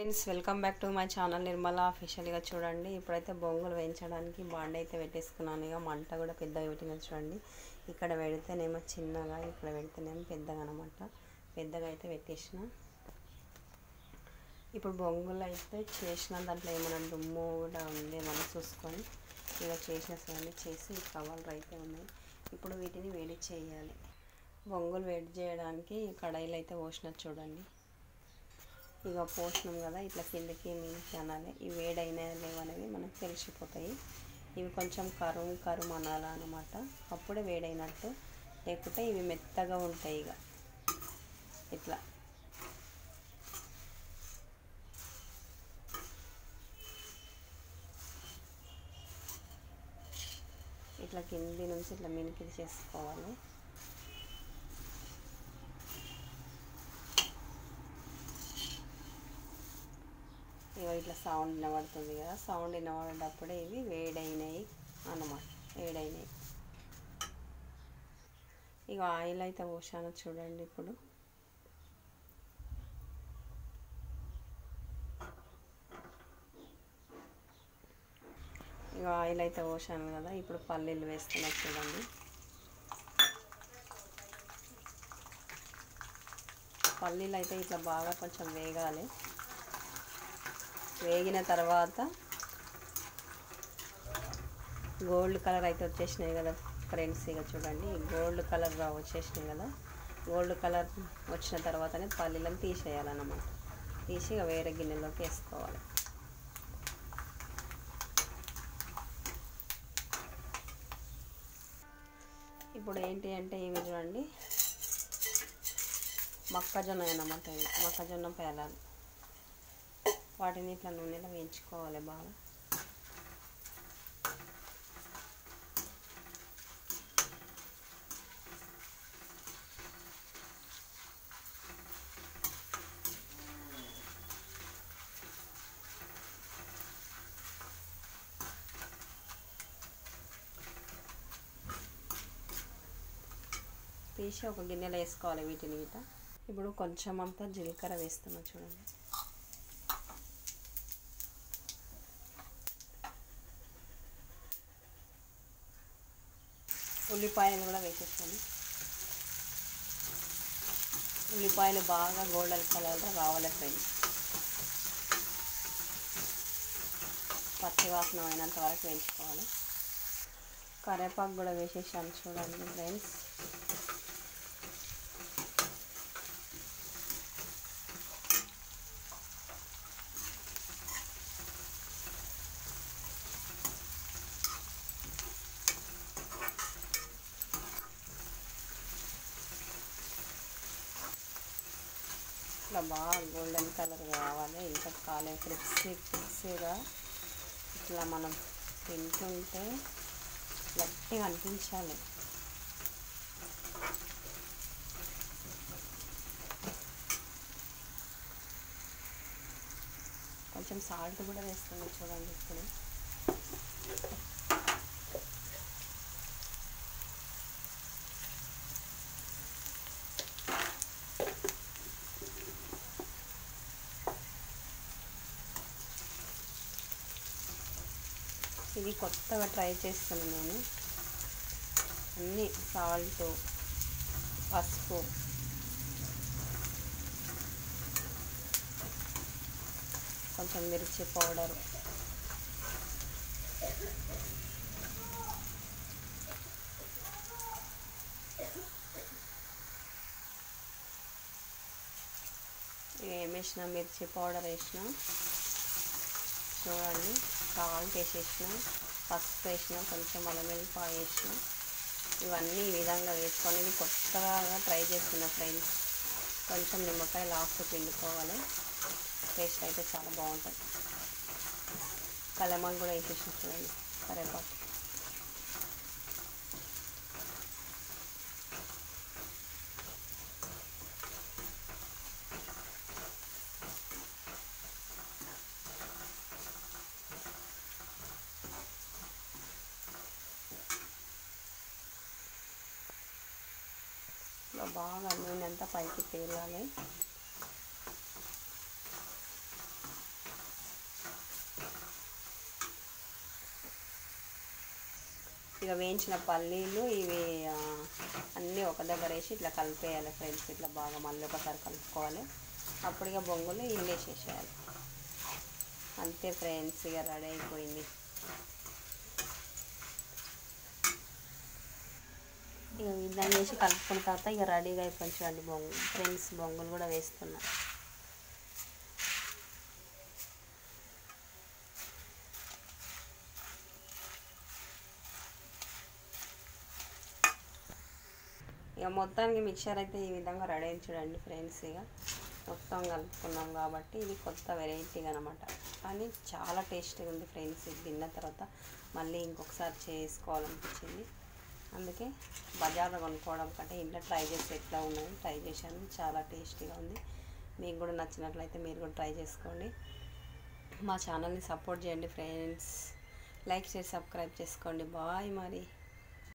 Friends welcome back to my channel Nirmala అఫీషియల్గా చూడండి. ఇప్పుడైతే బొంగులు వేయించడానికి బాండ్ అయితే పెట్టేసుకున్నాను. ఇక మంట కూడా పెద్దగా పెట్టిన చూడండి. ఇక్కడ పెడితేనేమో చిన్నగా, ఇక్కడ పెడితేనేమో పెద్దగా అనమాట. పెద్దగా అయితే పెట్టేసిన. ఇప్పుడు బొంగులు అయితే చేసిన దాంట్లో ఏమైనా దుమ్ము కూడా ఉందేమని చూసుకొని ఇలా చేసేసరికి చేసి కవర్లు అయితే ఉన్నాయి. ఇప్పుడు వీటిని వేడి చేయాలి. బొంగులు వేడి చేయడానికి కడాయిలు అయితే పోసిన చూడండి. ఇక పోసినాం కదా, ఇట్లా కిందకి మీదకి అనాలి. ఇవి వేడైనాయో లేవనేవి మనకు తెలిసిపోతాయి. ఇవి కొంచెం కరుము అనాలన్నమాట, అప్పుడే వేడైనట్టు. లేకుంటే ఇవి మెత్తగా ఉంటాయి. ఇక ఇట్లా ఇట్లా కింది నుంచి ఇట్లా మినికిది చేసుకోవాలి. ఇట్లా సౌండ్ వినబడుతుంది కదా, సౌండ్ వినబడేటప్పుడే ఇవి వేడైనాయి అన్నమాట. వేడైనాయి. ఇక ఆయిల్ అయితే పోసాను చూడండి. ఇప్పుడు ఇక ఆయిల్ అయితే పోసాను కదా, ఇప్పుడు పల్లీలు వేస్తున్నా చూడండి. పల్లీలు అయితే ఇట్లా బాగా కొంచెం వేగాలి. వేగిన తర్వాత గోల్డ్ కలర్ అయితే వచ్చేసినాయి కదా ఫ్రెండ్స్. ఇక చూడండి, గోల్డ్ కలర్ వచ్చేసినాయి కదా. గోల్డ్ కలర్ వచ్చిన తర్వాతనే పల్లీలను తీసేయాలన్నమాట. తీసి ఇక వేరే గిన్నెలోకి వేసుకోవాలి. ఇప్పుడు ఏంటి అంటే ఇవి చూడండి, మొక్కజొన్న అన్నమాట. మొక్కజొన్న పేలాలు, వాటిని ఇట్లా నూనెలో వేయించుకోవాలి బాగా. తీసి ఒక గిన్నెలో వేసుకోవాలి వీటిని గిట. ఇప్పుడు కొంచెం అంతా జీలకర్ర వేస్తున్నా చూడండి. ఉల్లిపాయలు కూడా వేసేస్తాను. ఉల్లిపాయలు బాగా గోల్డెన్ కలర్లో రావాలి ఫ్రెండ్స్. పచ్చి వాసన అయినంత వరకు వేయించుకోవాలి. కరివేపాకు కూడా వేసేసాను చూడండి ఫ్రెండ్స్. ఇట్లా బాగా గోల్డెన్ కలర్ కావాలి. ఇంకా కాలే క్రిప్సీగా ఇట్లా మనం తింటుంటే గట్టిగా అనిపించాలి. కొంచెం సాల్ట్ కూడా వేస్తున్నాం చూడండి. ఇప్పుడు ఇది కొత్తగా ట్రై చేస్తున్నాను నేను. అన్నీ సాల్ట్, పసుపు, కొంచెం మిర్చి పౌడరు, ఏమేసిన మిర్చి పౌడర్ వేసిన చూడండి. సాల్ట్ వేసేసిన, పసుపు వేసిన, కొంచెం అల్లం వెల్లిపాయ వేసిన. ఇవన్నీ ఈ విధంగా వేసుకొని ఇది కొత్తగా ట్రై చేస్తున్న ఫ్రెండ్స్. కొంచెం నిమ్మకాయ లాస్ట్ పిండుకోవాలి. టేస్ట్ అయితే చాలా బాగుంటుంది. కలమాకు కూడా వేసేసిన చూడండి, కరివేపాకు. బాగా నూనె అంతా పైకి తేలాలి. ఇక వేయించిన పల్లీలు ఇవి అన్నీ ఒక దగ్గర వేసి ఇట్లా కలిపేయాలి ఫ్రెండ్స్. ఇట్లా బాగా మళ్ళీ ఒకసారి కలుపుకోవాలి. అప్పుడు ఇక బొంగులు ఇందులో వేసేసేయాలి. అంతే ఫ్రెండ్స్, ఇక రెడీ అయిపోయింది. ఇక విధంగా వేసి కలుపుకున్న తర్వాత ఇక రెడీగా అయిపోయింది చూడండి బొంగులు ఫ్రెండ్స్. బొంగులు కూడా వేస్తున్నా. ఇక మొత్తానికి మిక్చర్ అయితే ఈ విధంగా రెడీ అయింది చూడండి ఫ్రెండ్స్. ఇక మొత్తం కలుపుకున్నాం కాబట్టి ఇది కొత్త వెరైటీగా అనమాట. కానీ చాలా టేస్టీగా ఉంది ఫ్రెండ్స్. ఇది తిన్న తర్వాత మళ్ళీ ఇంకొకసారి చేసుకోవాలనిపించింది. అందుకే బజార్లో కొనుక్కోవడం కంటే ఇంట్లో ట్రై చేసి ఎట్లా ఉన్నది ట్రై చేశాను. చాలా టేస్టీగా ఉంది. మీకు కూడా నచ్చినట్లయితే మీరు కూడా ట్రై చేసుకోండి. మా ఛానల్ని సపోర్ట్ చేయండి ఫ్రెండ్స్. లైక్ చేసి సబ్స్క్రైబ్ చేసుకోండి. బాయ్ మరి.